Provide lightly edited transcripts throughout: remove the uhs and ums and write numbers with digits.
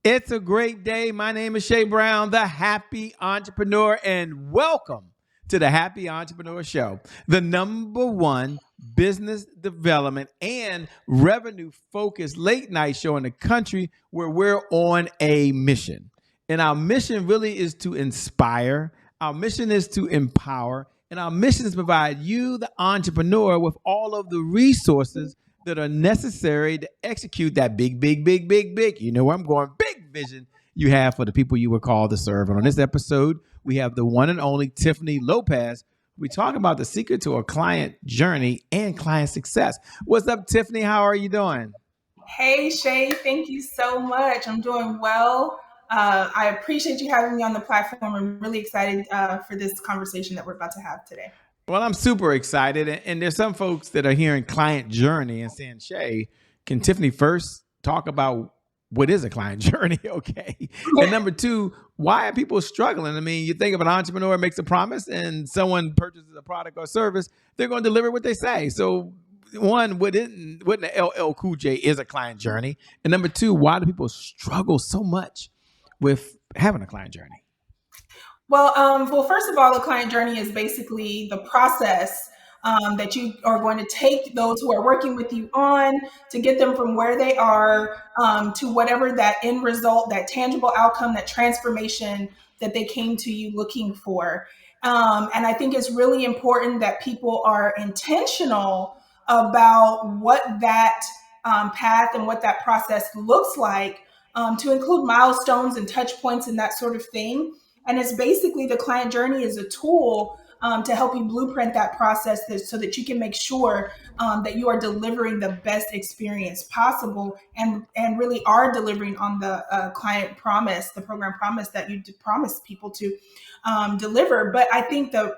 It's a great day. My name is Shay Brown, the happy entrepreneur, and welcome to the Happy Entrepreneur Show, the number one business development and revenue focused late night show in the country where we're on a mission. And our mission really is to inspire, our mission is to empower, and our mission is to provide you, the entrepreneur, with all of the resources that are necessary to execute that big, you know where I'm going, big vision you have for the people you were called to serve. And on this episode, we have the one and only Tiffany Lopez. We talk about the secret to a client journey and client success. What's up, Tiffany? How are you doing? Hey, Shay, thank you so much. I'm doing well. I appreciate you having me on the platform. I'm really excited for this conversation that we're about to have today. Well, I'm super excited. And there's some folks that are hearing client journey and saying, Shay, can Tiffany first talk about what is a client journey? Okay. And number two, why are people struggling? I mean, you think of an entrepreneur makes a promise and someone purchases a product or service, they're going to deliver what they say. So one, what an LL Cool J is a client journey? And number two, why do people struggle so much with having a client journey? Well, first of all, the client journey is basically the process that you are going to take those who are working with you on to get them from where they are to whatever that end result, that tangible outcome, that transformation that they came to you looking for. And I think it's really important that people are intentional about what that path and what that process looks like, to include milestones and touch points and that sort of thing. And it's basically the client journey is a tool to help you blueprint that process so that you can make sure that you are delivering the best experience possible and really are delivering on the client promise, the program promise that you promise people to deliver. But I think the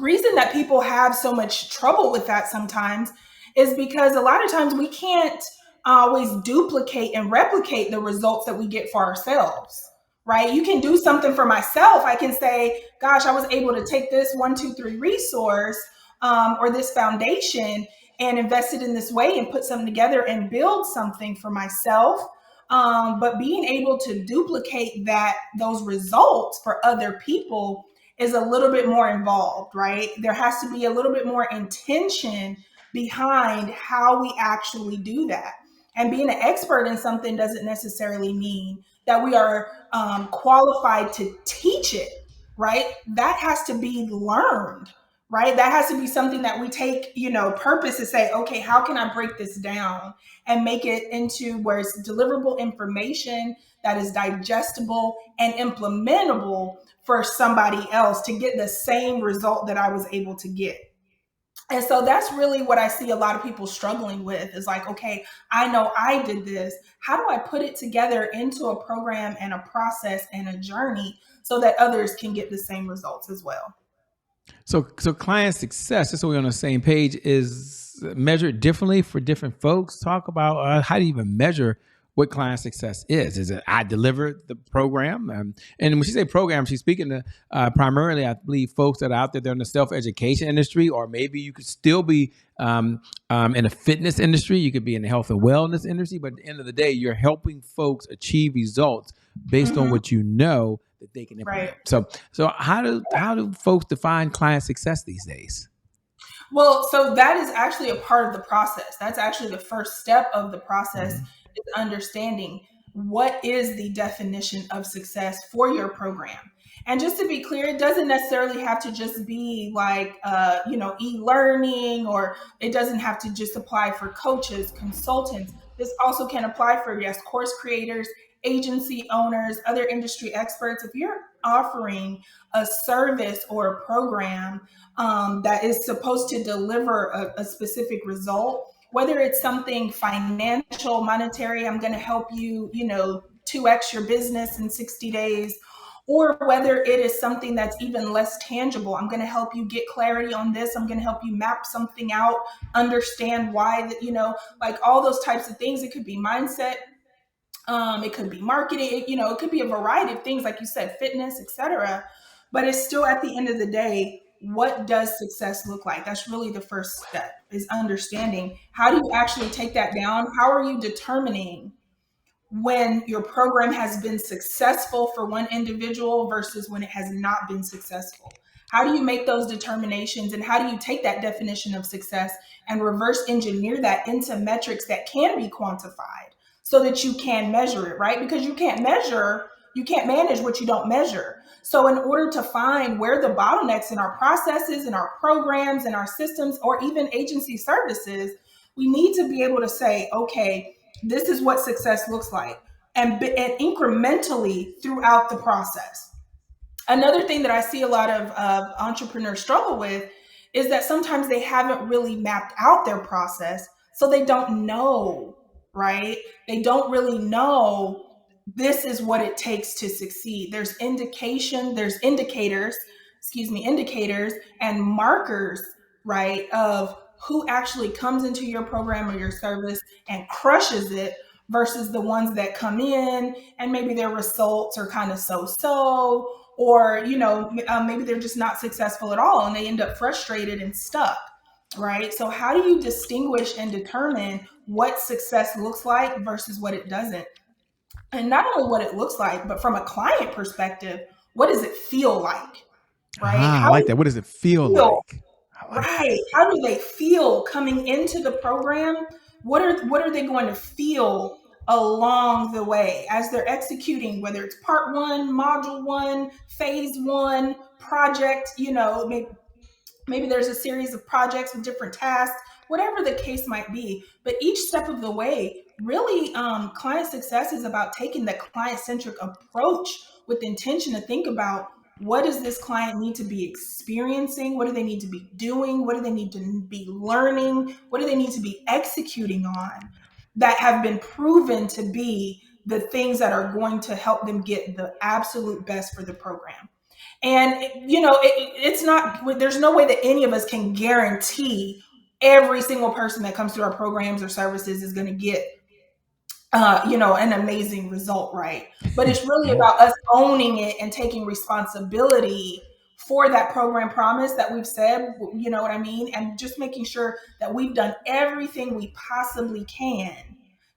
reason that people have so much trouble with that sometimes is because a lot of times we can't always duplicate and replicate the results that we get for ourselves. Right? You can do something for myself. I can say, gosh, I was able to take this 1, 2, 3 resource or this foundation and invest it in this way and put something together and build something for myself. But being able to duplicate those results for other people is a little bit more involved, right? There has to be a little bit more intention behind how we actually do that. And being an expert in something doesn't necessarily mean that we are qualified to teach it, right? That has to be learned, right? That has to be something that we take, purpose to say, okay, how can I break this down and make it into where it's deliverable information that is digestible and implementable for somebody else to get the same result that I was able to get. And so that's really what I see a lot of people struggling with is like, okay, I know I did this. How do I put it together into a program and a process and a journey so that others can get the same results as well? So client success, just so we're on the same page, is measured differently for different folks. Talk about how do you even measure what client success is. Is it I delivered the program? And when she say program, she's speaking to primarily, I believe, folks that are out there, they're in the self-education industry, or maybe you could still be in a fitness industry. You could be in the health and wellness industry. But at the end of the day, you're helping folks achieve results based on what you know that they can implement. Right. So how do folks define client success these days? Well, so that is actually a part of the process. That's actually the first step of the process. Mm-hmm. Is understanding what is the definition of success for your program. And just to be clear, it doesn't necessarily have to just be like, e-learning, or it doesn't have to just apply for coaches, consultants. This also can apply for, yes, course creators, agency owners, other industry experts. If you're offering a service or a program that is supposed to deliver a specific result, whether it's something financial, monetary, I'm going to help you, 2x your business in 60 days, or whether it is something that's even less tangible. I'm going to help you get clarity on this. I'm going to help you map something out, understand why that, like all those types of things. It could be mindset. It could be marketing, it could be a variety of things, like you said, fitness, etc. But it's still, at the end of the day, what does success look like? That's really the first step, is understanding how do you actually take that down? How are you determining when your program has been successful for one individual versus when it has not been successful? How do you make those determinations, and how do you take that definition of success and reverse engineer that into metrics that can be quantified so that you can measure it, right? Because you can't manage what you don't measure. So, in order to find where the bottlenecks in our processes, in our programs, in our systems, or even agency services, we need to be able to say, okay, this is what success looks like, and incrementally throughout the process. Another thing that I see a lot of entrepreneurs struggle with is that sometimes they haven't really mapped out their process, so they don't know, right? They don't really know this is what it takes to succeed. There's indicators, indicators and markers, right, of who actually comes into your program or your service and crushes it versus the ones that come in and maybe their results are kind of so, or maybe they're just not successful at all and they end up frustrated and stuck, right? So how do you distinguish and determine what success looks like versus what it doesn't? And not only what it looks like, but from a client perspective, what does it feel like, right? Ah, I How do like that. What does it feel you feel? like? I like that. Right. How do they feel coming into the program? What are they going to feel along the way as they're executing, whether it's part one, module one, phase one, project, maybe there's a series of projects with different tasks, whatever the case might be. But each step of the way, really, client success is about taking the client centric approach with the intention to think about, what does this client need to be experiencing? What do they need to be doing? What do they need to be learning? What do they need to be executing on that have been proven to be the things that are going to help them get the absolute best for the program? And it's not. There's no way that any of us can guarantee every single person that comes through our programs or services is going to get an amazing result, right? But it's really Yeah. about us owning it and taking responsibility for that program promise that we've said, you know what I mean? And just making sure that we've done everything we possibly can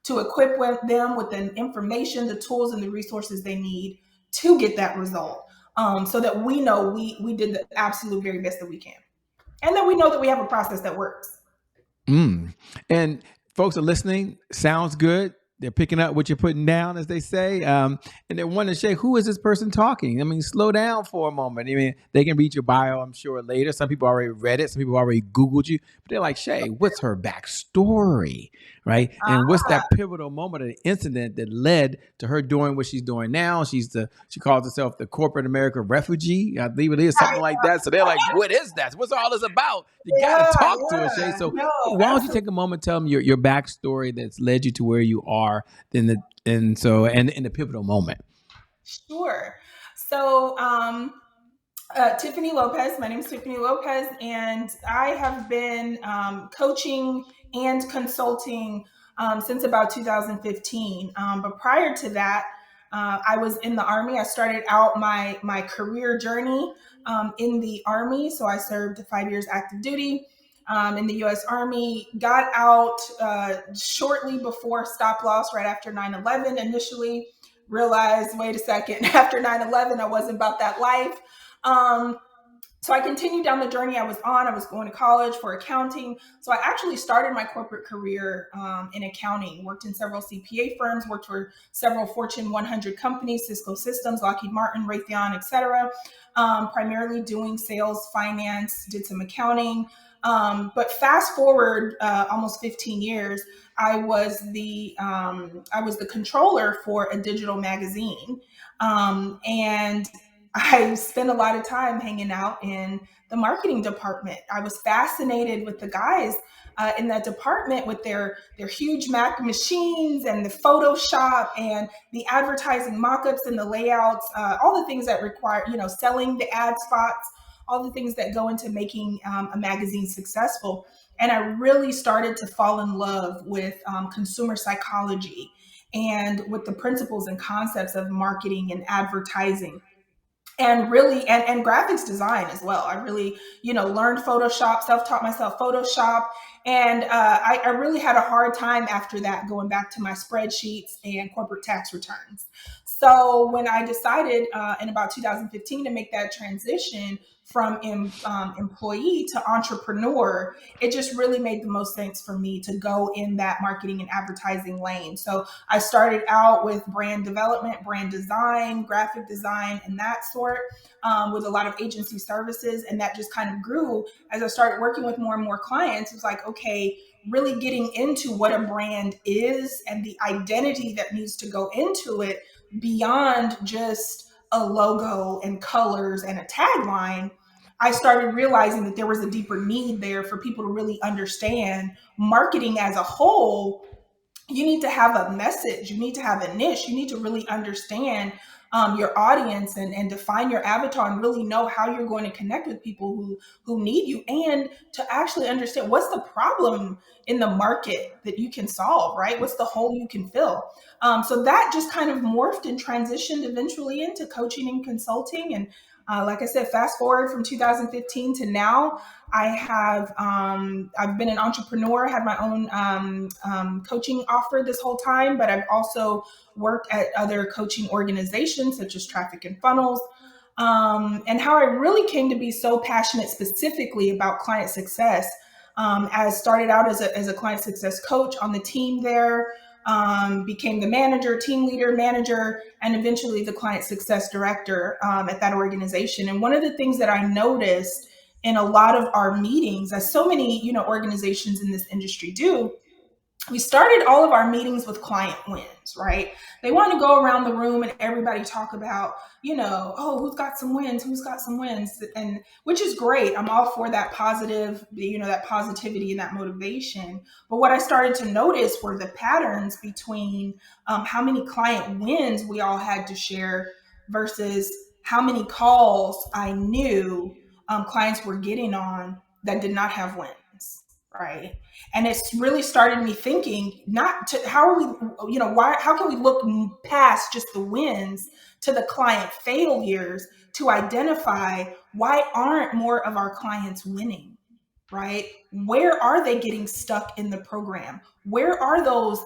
to equip them with the information, the tools, and the resources they need to get that result. So that we know we did the absolute very best that we can. And then we know that we have a process that works. Mm. And folks are listening. Sounds good. They're picking up what you're putting down, as they say. And they want to say, who is this person talking? I mean, slow down for a moment. I mean, they can read your bio, I'm sure, later. Some people already read it. Some people already Googled you. But they're like, Shay, what's her backstory? Right? And what's Ah, that pivotal moment of the incident that led to her doing what she's doing now? She calls herself the corporate America refugee. I believe it is something like that. So they're like, what is that? What's all this about? You got to yeah, talk to us, Shay. So no, why don't you absolutely. take a moment, tell them your backstory that's led you to where you are, then and in the pivotal moment. Sure. So, Tiffany Lopez. My name is Tiffany Lopez, and I have been coaching and consulting since about 2015. But prior to that, I was in the Army. I started out my career journey in the Army. So I served 5 years active duty in the U.S. Army. Got out shortly before stop loss, right after 9/11. Initially, realized, wait a second, after 9/11, I wasn't about that life. Um, so I continued down the journey I was on. I was going to college for accounting. So I actually started my corporate career in accounting, worked in several CPA firms, worked for several Fortune 100 companies, Cisco Systems, Lockheed Martin, Raytheon, etc. Primarily doing sales, finance, did some accounting. But fast forward almost 15 years, I was the controller for a digital magazine, and I spent a lot of time hanging out in the marketing department. I was fascinated with the guys in that department with their huge Mac machines and the Photoshop and the advertising mock-ups and the layouts, all the things that require, selling the ad spots, all the things that go into making a magazine successful. And I really started to fall in love with consumer psychology and with the principles and concepts of marketing and advertising, and really and graphics design as well. I really learned Photoshop, self-taught myself Photoshop, And I really had a hard time after that going back to my spreadsheets and corporate tax returns. So when I decided in about 2015 to make that transition from employee to entrepreneur, it just really made the most sense for me to go in that marketing and advertising lane. So I started out with brand development, brand design, graphic design, and that sort, with a lot of agency services. And that just kind of grew as I started working with more and more clients. It was like, okay, really getting into what a brand is and the identity that needs to go into it beyond just a logo and colors and a tagline. I started realizing that there was a deeper need there for people to really understand marketing as a whole. You need to have a message, you need to have a niche, you need to really understand your audience and define your avatar and really know how you're going to connect with people who need you, and to actually understand what's the problem in the market that you can solve, right? What's the hole you can fill? So that just kind of morphed and transitioned eventually into coaching and consulting. And like I said, fast forward from 2015 to now, I've been an entrepreneur, had my own coaching offer this whole time, but I've also worked at other coaching organizations such as Traffic and Funnels. And how I really came to be so passionate specifically about client success. As started out as a client success coach on the team there, became the manager, team leader, manager, and eventually the client success director at that organization. And one of the things that I noticed in a lot of our meetings, as so many organizations in this industry do, we started all of our meetings with client wins, right? They want to go around the room and everybody talk about, oh, who's got some wins, and which is great. I'm all for that positive, that positivity and that motivation. But what I started to notice were the patterns between how many client wins we all had to share versus how many calls I knew clients were getting on that did not have wins, right? And it's really started me thinking, not to how are we, how can we look past just the wins to the client failures to identify why aren't more of our clients winning, right? Where are they getting stuck in the program? Where are those,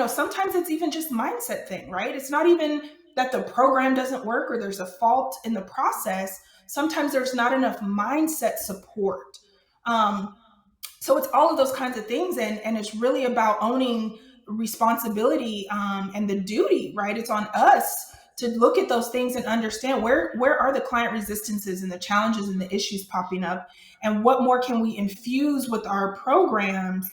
sometimes it's even just mindset thing, right? It's not even that the program doesn't work or there's a fault in the process. Sometimes there's not enough mindset support. So it's all of those kinds of things. And it's really about owning responsibility and the duty, right? It's on us to look at those things and understand where are the client resistances and the challenges and the issues popping up, and what more can we infuse with our programs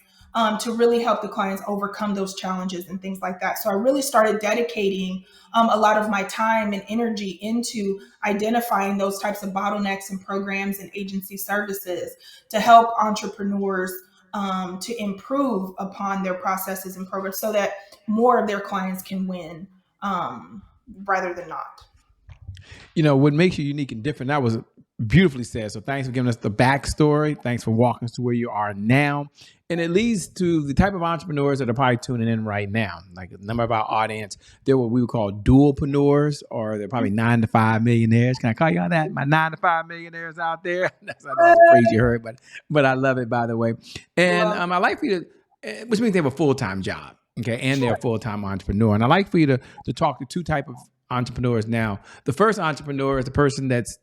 to really help the clients overcome those challenges and things like that. So I really started dedicating a lot of my time and energy into identifying those types of bottlenecks and programs and agency services to help entrepreneurs to improve upon their processes and programs so that more of their clients can win rather than not. What makes you unique and different, that was beautifully said. So thanks for giving us the backstory. Thanks for walking us to where you are now. And it leads to the type of entrepreneurs that are probably tuning in right now. Like a number of our audience, they're what we would call dualpreneurs, or they're probably 9-to-5 millionaires. Can I call y'all that? My 9-to-5 millionaires out there. That's not a phrase you heard, but I love it, by the way. And I like for you to, which means they have a full-time job. Okay. And they're a full-time entrepreneur. And I like for you to talk to two type of entrepreneurs now. The first entrepreneur is the person that's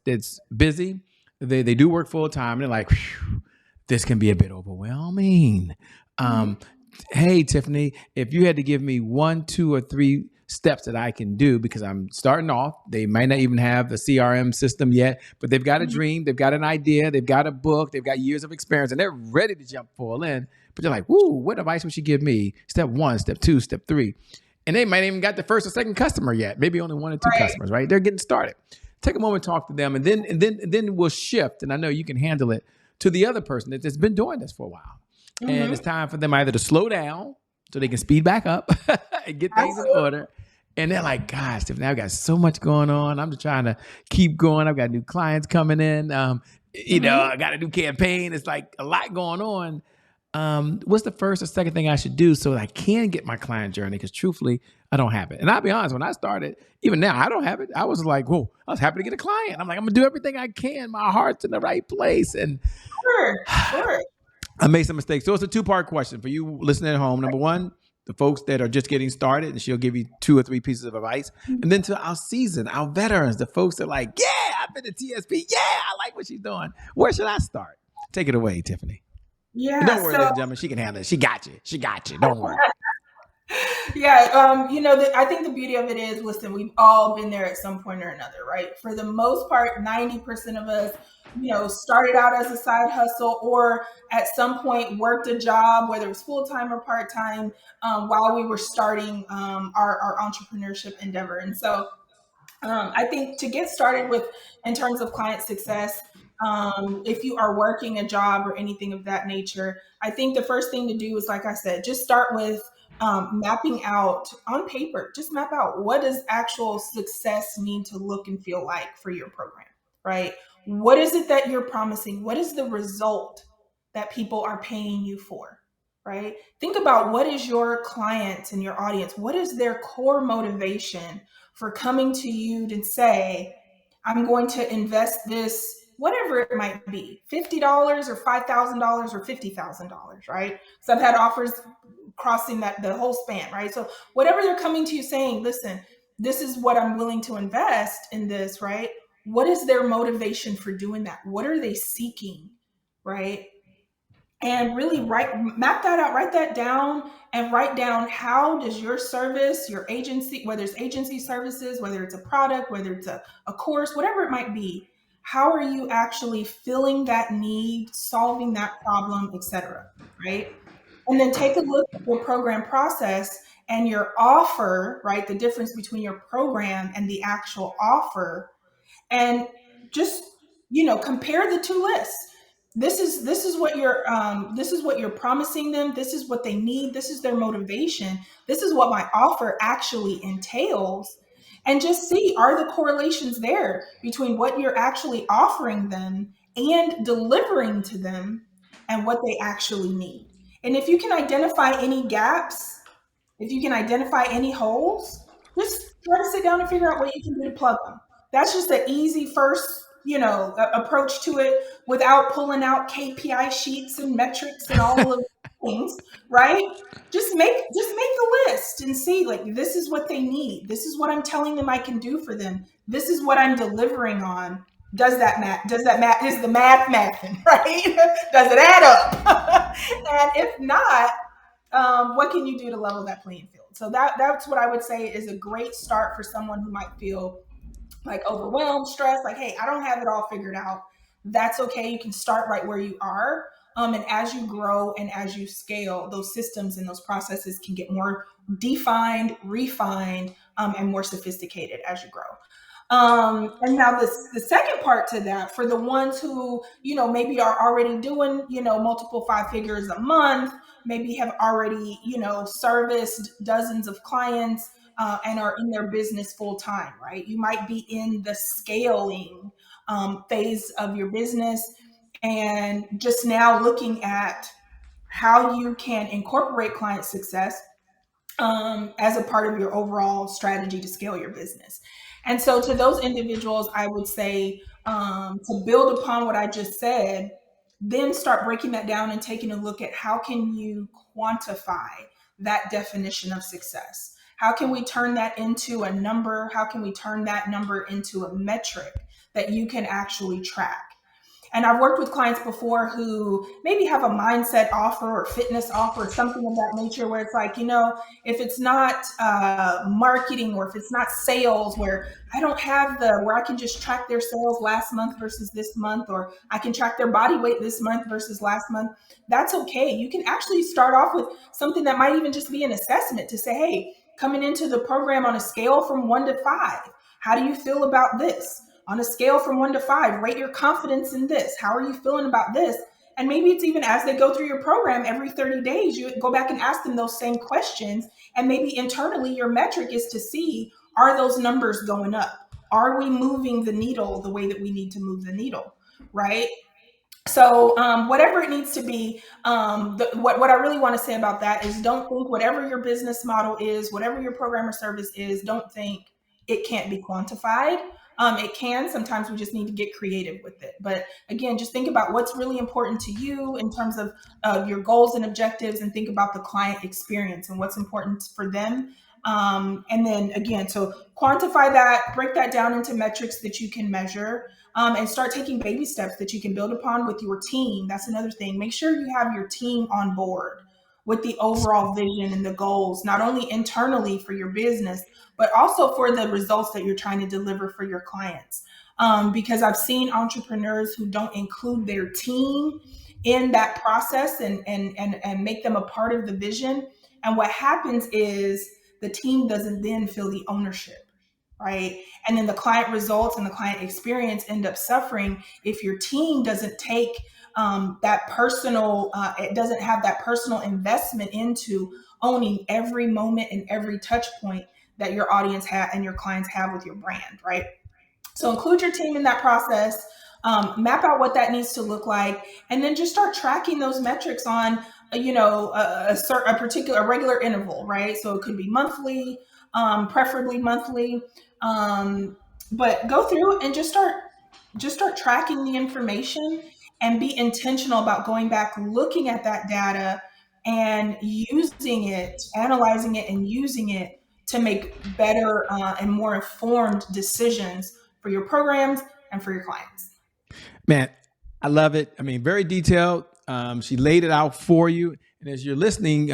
busy. They do work full time, and they're like, this can be a bit overwhelming. Hey, Tiffany, if you had to give me 1, 2, or 3 steps that I can do, because I'm starting off, they might not even have the CRM system yet, but they've got a dream, they've got an idea, they've got a book, they've got years of experience, and they're ready to jump full in. But they're like, woo, what advice would you give me? Step 1, step 2, step 3. And they might even got the first or second customer yet, maybe only 1 or 2 customers, right? They're getting started. Take a moment, talk to them, and then we'll shift. And I know you can handle it to the other person that's been doing this for a while. And it's time for them either to slow down so they can speed back up and get things in order. And they're like, gosh, Tiffany, I've got so much going on. I'm just trying to keep going. I've got new clients coming in. I got a new campaign. It's like a lot going on. What's the first or second thing I should do so that I can get my client journey? Because truthfully, I don't have it. And I'll be honest, when I started, even now, I don't have it. I was like, whoa, I was happy to get a client. I'm like, I'm going to do everything I can. My heart's in the right place. And Sure. I made some mistakes. So it's a two-part question for you listening at home. Number one, the folks that are just getting started, and she'll give you 2 or 3 pieces of advice. And then to our seasoned, our veterans, the folks that are like, yeah, I've been to TSP. Yeah, I like what she's doing. Where should I start? Take it away, Tiffany. And Yeah. don't worry, So ladies and gentlemen, she can handle it. She got you. She got you. Don't worry. yeah, I think the beauty of it is, listen, we've all been there at some point or another, right? For the most part, 90% of us, started out as a side hustle or at some point worked a job, whether it was full time or part time, while we were starting our entrepreneurship endeavor. And so I think to get started with, in terms of client success, if you are working a job or anything of that nature, I think the first thing to do is, like I said, just start with mapping out on paper. Just map out, what does actual success need to look and feel like for your program, right? What is it that you're promising? What is the result that people are paying you for? Right? Think about, what is your client and your audience? What is their core motivation for coming to you to say, I'm going to invest this, whatever it might be, $50 or $5,000 or $50,000, right? So I've had offers crossing that, the whole span, right? So whatever they're coming to you saying, listen, this is what I'm willing to invest in this, right? What is their motivation for doing that? What are they seeking, right? And really map that out, write that down, and write down, how does your service, your agency, whether it's agency services, whether it's a product, whether it's a course, whatever it might be, how are you actually filling that need, solving that problem, etc., right? And then take a look at your program process and your offer, right? The difference between your program and the actual offer, and just compare the two lists. This is what you're promising them. This is what they need. This is their motivation. This is what my offer actually entails. And just see, are the correlations there between what you're actually offering them and delivering to them and what they actually need. And if you can identify any gaps, if you can identify any holes, just try to sit down and figure out what you can do to plug them. That's just an easy first, approach to it, without pulling out KPI sheets and metrics and all of those things, right? Just make the list and see, like, this is what they need. This is what I'm telling them I can do for them. This is what I'm delivering on. Does that math? Is the math mathing, right? Does it add up? And if not, what can you do to level that playing field? So that's what I would say is a great start for someone who might feel like overwhelmed, stressed, like, hey, I don't have it all figured out. That's okay. You can start right where you are. And as you grow and as you scale, those systems and those processes can get more defined, refined, and more sophisticated as you grow. And now the second part to that, for the ones who, maybe are already doing, multiple 5 figures a month, maybe have already, serviced dozens of clients, and are in their business full time, right? You might be in the scaling phase of your business, and just now looking at how you can incorporate client success as a part of your overall strategy to scale your business. And so, to those individuals, I would say, to build upon what I just said, then start breaking that down and taking a look at, how can you quantify that definition of success? How can we turn that into a number? How can we turn that number into a metric that you can actually track? And I've worked with clients before who maybe have a mindset offer or fitness offer or something of that nature, where it's like, if it's not marketing, or if it's not sales, where I don't have where I can just track their sales last month versus this month, or I can track their body weight this month versus last month, that's okay. You can actually start off with something that might even just be an assessment to say, hey, coming into the program on a scale from 1 to 5, how do you feel about this? On a scale from 1 to 5, rate your confidence in this. How are you feeling about this? And maybe it's even as they go through your program, every 30 days, you go back and ask them those same questions. And maybe internally, your metric is to see, are those numbers going up? Are we moving the needle the way that we need to move the needle, right? So whatever it needs to be, what I really want to say about that is, don't think whatever your business model is, whatever your program or service is, don't think it can't be quantified. It can. Sometimes we just need to get creative with it. But again, just think about what's really important to you in terms of your goals and objectives, and think about the client experience and what's important for them. And then again, so quantify that, break that down into metrics that you can measure, and start taking baby steps that you can build upon with your team. That's another thing. Make sure you have your team on board with the overall vision and the goals, not only internally for your business, but also for the results that you're trying to deliver for your clients. Because I've seen entrepreneurs who don't include their team in that process and make them a part of the vision. And what happens is the team doesn't then feel the ownership, right? And then the client results and the client experience end up suffering if your team doesn't take that personal, it doesn't have that personal investment into owning every moment and every touch point that your audience and your clients have with your brand, right? So include your team in that process, map out what that needs to look like, and then just start tracking those metrics on, a particular, a regular interval, right? So it could be monthly, preferably monthly, um, but go through and just start tracking the information and be intentional about going back, looking at that data and using it, analyzing it and using it to make better and more informed decisions for your programs and for your clients. Man, I love it. I mean, very detailed. She laid it out for you. And as you're listening,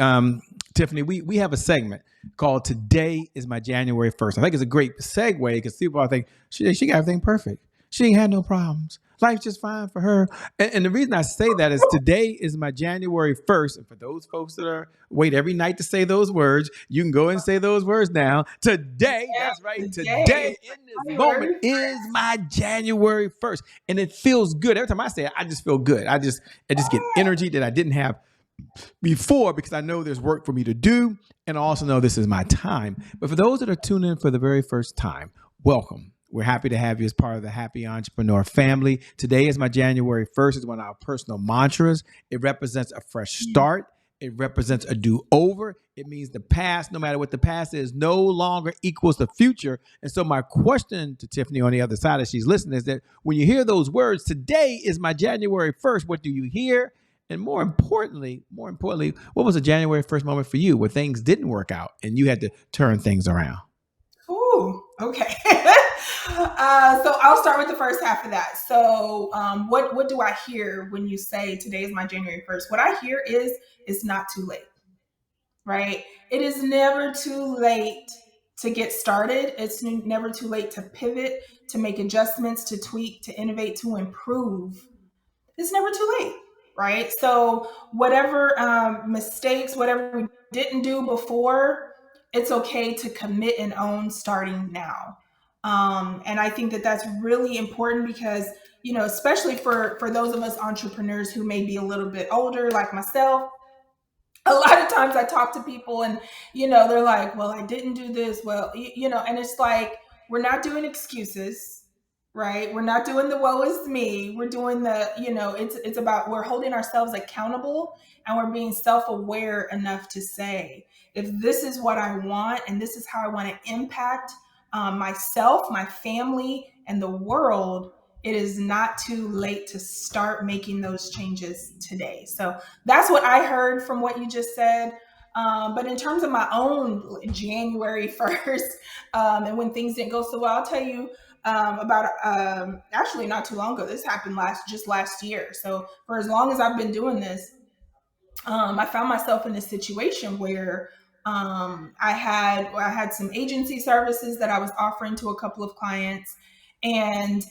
Tiffany, we have a segment called "Today is my January 1st." I think it's a great segue because people are thinking she got everything perfect. She ain't had no problems. Life's just fine for her. And the reason I say that is today is my January 1st. And for those folks that are wait every night to say those words, you can go and say those words now. Today, Yeah, that's right. today Today is in this moment January. is my January 1st. And it feels good. Every time I say it, I just feel good. I just get energy that I didn't have before because I know there's work for me to do. And I also know this is my time. But for those that are tuning in for the very first time, welcome. We're happy to have you as part of the Happy Entrepreneur family. Today is my January 1st. It's one of our personal mantras. It represents a fresh start. It represents a do-over. It means the past, no matter what the past is, no longer equals the future. And so my question to Tiffany on the other side as she's listening is that when you hear those words, today is my January 1st, what do you hear? And more importantly, what was a January 1st moment for you where things didn't work out and you had to turn things around? Ooh, okay. So I'll start with the first half of that. So, what do I hear when you say today is my January 1st? What I hear is it's not too late, right? It is never too late to get started. It's never too late to pivot, to make adjustments, to tweak, to innovate, to improve. It's never too late, right? So whatever mistakes, whatever we didn't do before, it's okay to commit and own starting now. And I think that that's really important because, especially for those of us entrepreneurs who may be a little bit older, like myself, a lot of times I talk to people and, they're like, well, I didn't do this. Well, and it's like, we're not doing excuses, right? We're not doing the woe is me. We're doing it's about, we're holding ourselves accountable and we're being self-aware enough to say, if this is what I want and this is how I want to impact myself, my family, and the world, it is not too late to start making those changes today. So that's what I heard from what you just said. But in terms of my own January 1st, and when things didn't go so well, I'll tell you about actually not too long ago. This happened just last year. So for as long as I've been doing this, I found myself in a situation where I had some agency services that I was offering to a couple of clients, and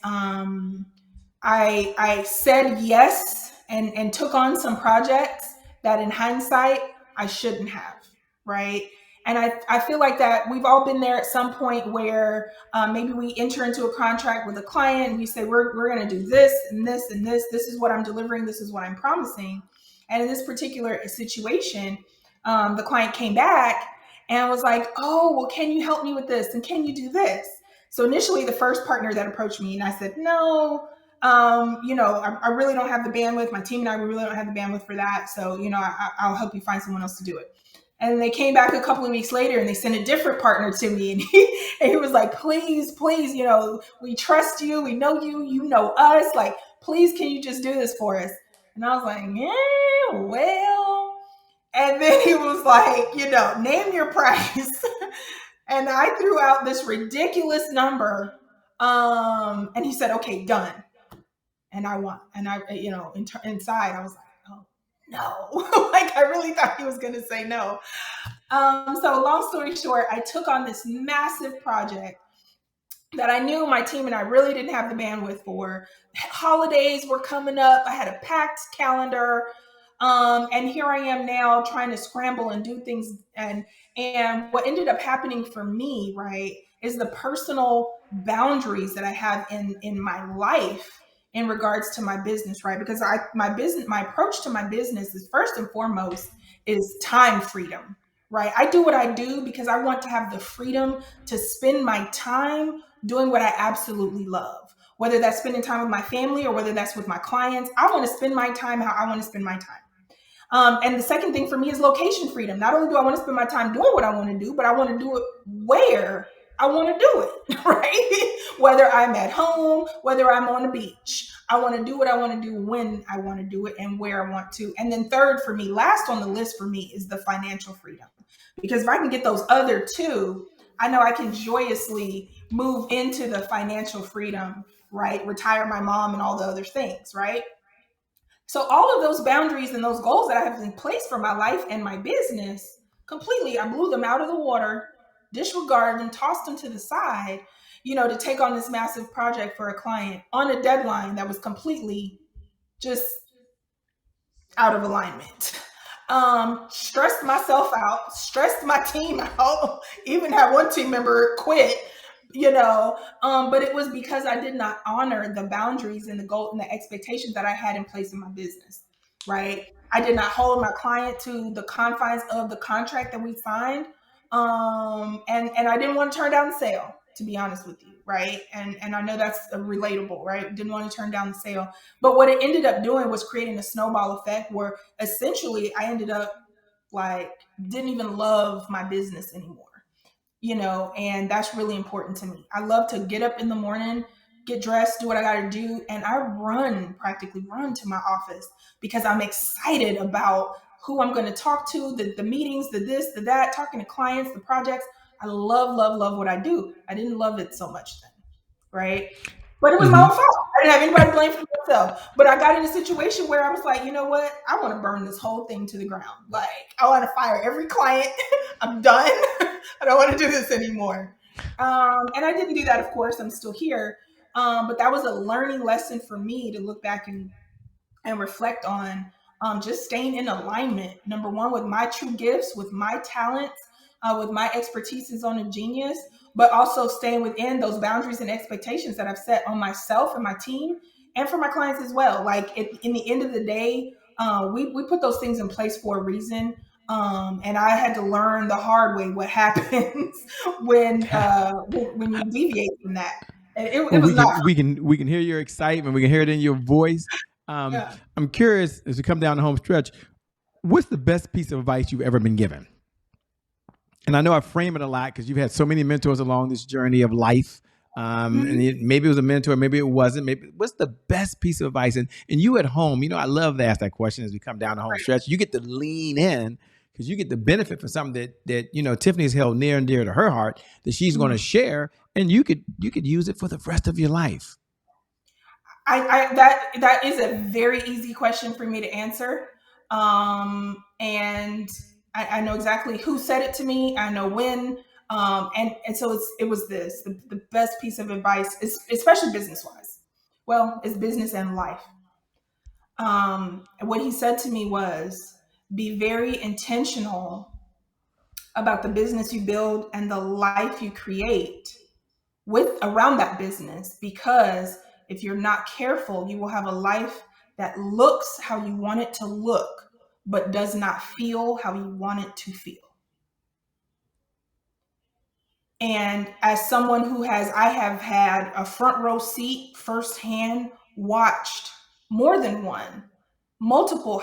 I said yes and took on some projects that in hindsight I shouldn't have, right? And I feel like that we've all been there at some point where maybe we enter into a contract with a client and we say, we're going to do this and this and this. This is what I'm delivering. This is what I'm promising. And in this particular situation, the client came back and was like, oh, well, can you help me with this? And can you do this? So initially, the first partner that approached me, and I said, no, I really don't have the bandwidth. My team and I, we really don't have the bandwidth for that. So, I'll help you find someone else to do it. And they came back a couple of weeks later and they sent a different partner to me. And he was like, please, please, we trust you. We know you. You know us. Like, please, can you just do this for us? And I was like, yeah, well. And then he was like, name your price. And I threw out this ridiculous number. And he said, okay, done. And I want, and I, inside I was like, oh no, like I really thought he was going to say no. So long story short, I took on this massive project that I knew my team and I really didn't have the bandwidth for. Holidays were coming up. I had a packed calendar. And here I am now trying to scramble and do things. And what ended up happening for me, right, is the personal boundaries that I have in my life in regards to my business, right? Because my approach to my business is first and foremost is time freedom, right? I do what I do because I want to have the freedom to spend my time doing what I absolutely love, whether that's spending time with my family or whether that's with my clients. I want to spend my time how I want to spend my time. And the second thing for me is location freedom. Not only do I want to spend my time doing what I want to do, but I want to do it where I want to do it, right? Whether I'm at home, whether I'm on the beach, I want to do what I want to do when I want to do it and where I want to. And then third for me, last on the list for me is the financial freedom. Because if I can get those other two, I know I can joyously move into the financial freedom, right? Retire my mom and all the other things, right? So all of those boundaries and those goals that I have in place for my life and my business, completely, I blew them out of the water, disregarded them, tossed them to the side, to take on this massive project for a client on a deadline that was completely just out of alignment. Stressed myself out, stressed my team out, even had one team member quit, but it was because I did not honor the boundaries and the goal and the expectations that I had in place in my business, right? I did not hold my client to the confines of the contract that we signed. And I didn't want to turn down the sale, to be honest with you, right? And I know that's relatable, right? Didn't want to turn down the sale. But what it ended up doing was creating a snowball effect where essentially I ended up like didn't even love my business anymore, and that's really important to me. I love to get up in the morning, get dressed, do what I got to do, and I practically run to my office because I'm excited about who I'm going to talk to, the meetings, the this, the that, talking to clients, the projects. I love, love, love what I do. I didn't love it so much then, right? But it was my own Mm-hmm. fault. I didn't have anybody to blame for myself. But I got in a situation where I was like, you know what? I want to burn this whole thing to the ground. Like, I want to fire every client. I'm done. I don't want to do this anymore. And I didn't do that, of course. I'm still here. But that was a learning lesson for me to look back and reflect on, just staying in alignment. Number one, with my true gifts, with my talents, with my expertise as on a genius, but also staying within those boundaries and expectations that I've set on myself and my team and for my clients as well. Like in the end of the day, we put those things in place for a reason. And I had to learn the hard way what happens when you deviate from that. It Well, was we not can we can we can hear your excitement. We can hear it in your voice. fun. I'm curious as we come down the home stretch. What's the best piece of advice you've ever been given? And I know I frame it a lot because you've had so many mentors along this journey of life. Mhm. Maybe it was a mentor, maybe it wasn't. Maybe what's the best piece of advice? And you at home, I love to ask that question as we come down the home Right. stretch. You get to lean in because you get the benefit for something that Tiffany's held near and dear to her heart that she's going to Mhm. share, and you could use it for the rest of your life. That is a very easy question for me to answer. And I know exactly who said it to me. I know when. And so it was this the best piece of advice, especially business wise. Well, it's business and life. What he said to me was, be very intentional about the business you build and the life you create with around that business, because if you're not careful, you will have a life that looks how you want it to look but does not feel how you want it to feel. And as someone I have had a front row seat firsthand, watched more than one multiple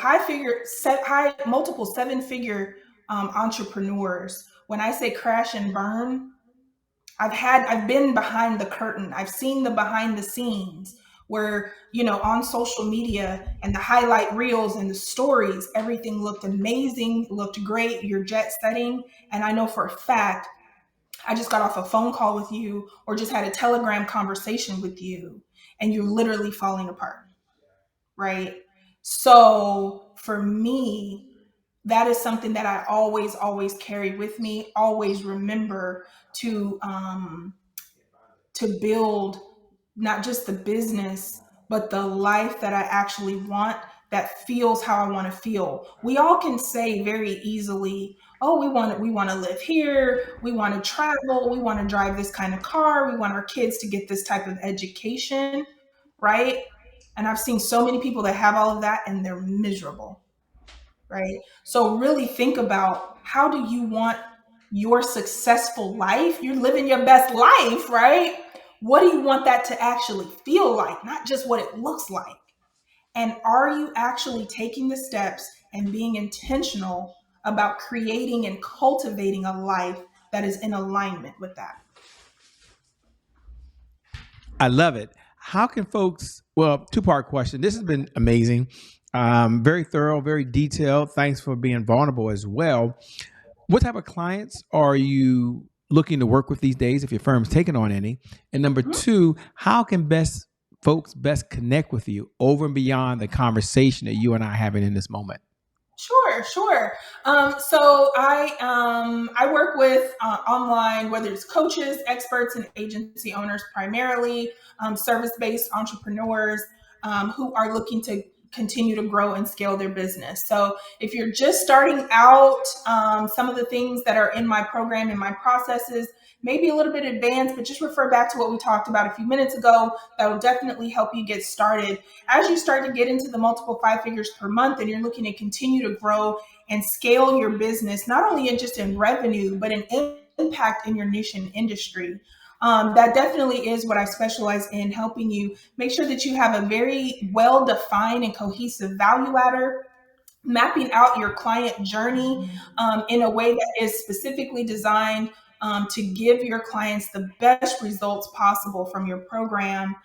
multiple seven figure entrepreneurs. When I say crash and burn, I've been behind the curtain. I've seen the behind the scenes where, on social media and the highlight reels and the stories, everything looked amazing, looked great, you're jet setting. And I know for a fact, I just got off a phone call with you or just had a Telegram conversation with you, and you're literally falling apart, right? So for me, that is something that I always, always carry with me, always remember to build not just the business, but the life that I actually want, that feels how I want to feel. We all can say very easily, oh, we want to live here, we want to travel, we want to drive this kind of car, we want our kids to get this type of education, right? And I've seen so many people that have all of that and they're miserable, right? So really think about, how do you want your successful life? You're living your best life, right? What do you want that to actually feel like, not just what it looks like? And are you actually taking the steps and being intentional about creating and cultivating a life that is in alignment with that? I love it. How can folks, well, two-part question. This has been amazing. Very thorough, very detailed. Thanks for being vulnerable as well. What type of clients are you looking to work with these days if your firm's taking on any? And number Mhm. two, how can folks best connect with you over and beyond the conversation that you and I are having in this moment? Sure, sure. So I work with online, whether it's coaches, experts, and agency owners, primarily service-based entrepreneurs who are looking to continue to grow and scale their business. So if you're just starting out, some of the things that are in my program and my processes may be a little bit advanced, but just refer back to what we talked about a few minutes ago. That will definitely help you get started. As you start to get into the multiple five figures per month and you're looking to continue to grow and scale your business, not only in just in revenue, but in impact in your niche and industry, that definitely is what I specialize in, helping you make sure that you have a very well defined and cohesive value ladder, mapping out your client journey in a way that is specifically designed to give your clients the best results possible from your program,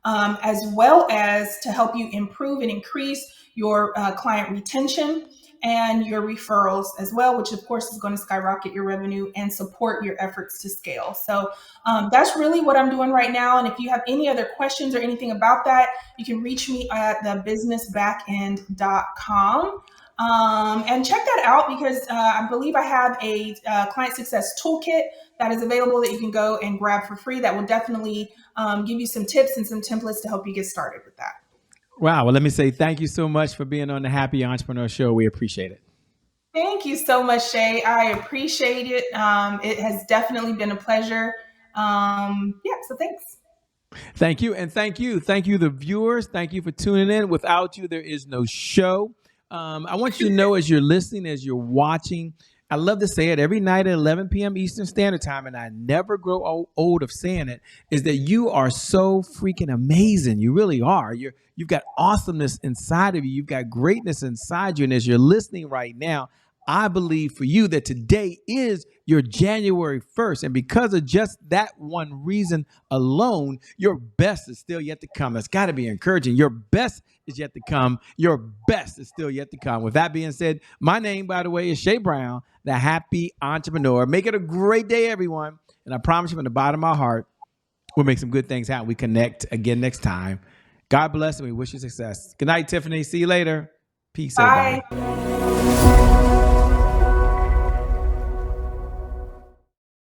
as well as to help you improve and increase your client retention and your referrals as well, which of course is going to skyrocket your revenue and support your efforts to scale. So that's really what I'm doing right now. And if you have any other questions or anything about that, you can reach me at thebusinessbackend.com. And check that out because I believe I have a client success toolkit that is available that you can go and grab for free. That will definitely give you some tips and some templates to help you get started with that. Wow. Well, let me say thank you so much for being on the Happy Entrepreneur Show. We appreciate it. Thank you so much, Shay. I appreciate it. It has definitely been a pleasure. Yeah, so thanks. Thank you. And thank you. Thank you, the viewers. Thank you for tuning in. Without you, there is no show. I want you to know, as you're listening, as you're watching, I love to say it every night at 11 p.m. Eastern Standard Time, and I never grow old of saying it, is that you are so freaking amazing. You really are. You've got awesomeness inside of you. You've got greatness inside you. And as you're listening right now, I believe for you that today is your January 1st. And because of just that one reason alone, your best is still yet to come. That's got to be encouraging. Your best is yet to come. Your best is still yet to come. With that being said, my name, by the way, is Shay Brown, the Happy Entrepreneur. Make it a great day, everyone. And I promise you from the bottom of my heart, we'll make some good things happen. We connect again next time. God bless and we wish you success. Good night, Tiffany. See you later. Peace, everybody. Bye.